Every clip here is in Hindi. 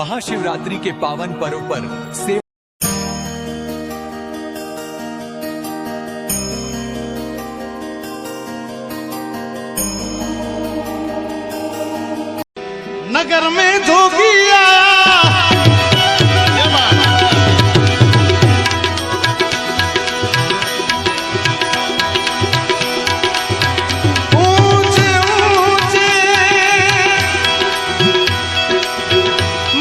महाशिवरात्रि के पावन पर्व पर सेवा नगर में जोगी आया ऊंचे ऊंचे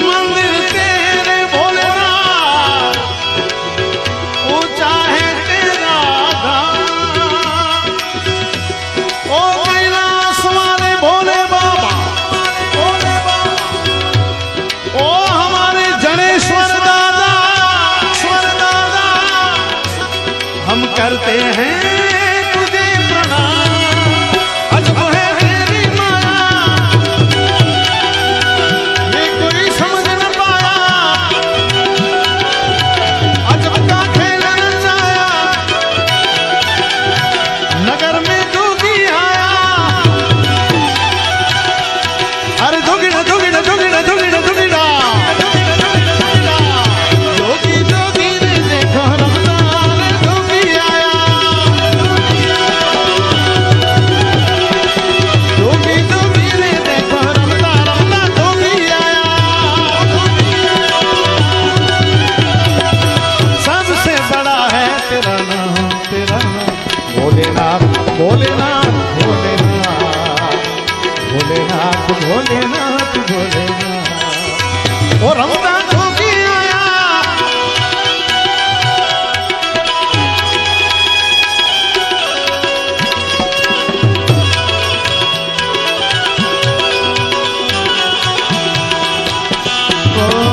मंदिर तेरे भोलेनाथ, ऊंचा है तेरा धाम। ओ कैलाश वाले भोले बाबा, ओ हमारे जनेश्वर दादा, हम करते हैं तुझे प्रणाम। अजब है तेरी माया, ये कोई समझ न पाया, अजब का खेल रचाया। नगर में जोगी आया, अरे जोगिड़ा जोगिड़ा जोगिड़ा जोगिड़ा जोगिड़ा, जोगी जोगी ने देखो रमजान जोगी आया। जोगी जोगी ने देखो रमजान जोगी आया। सबसे बड़ा है तेरा नाम, तेरा नाम भोलेनाथ, भोलेनाथ, भोलेनाथ, भोलेनाथ, भोलेनाथ, भोलेनाथ। ओ रमजान जोगी आया। ओ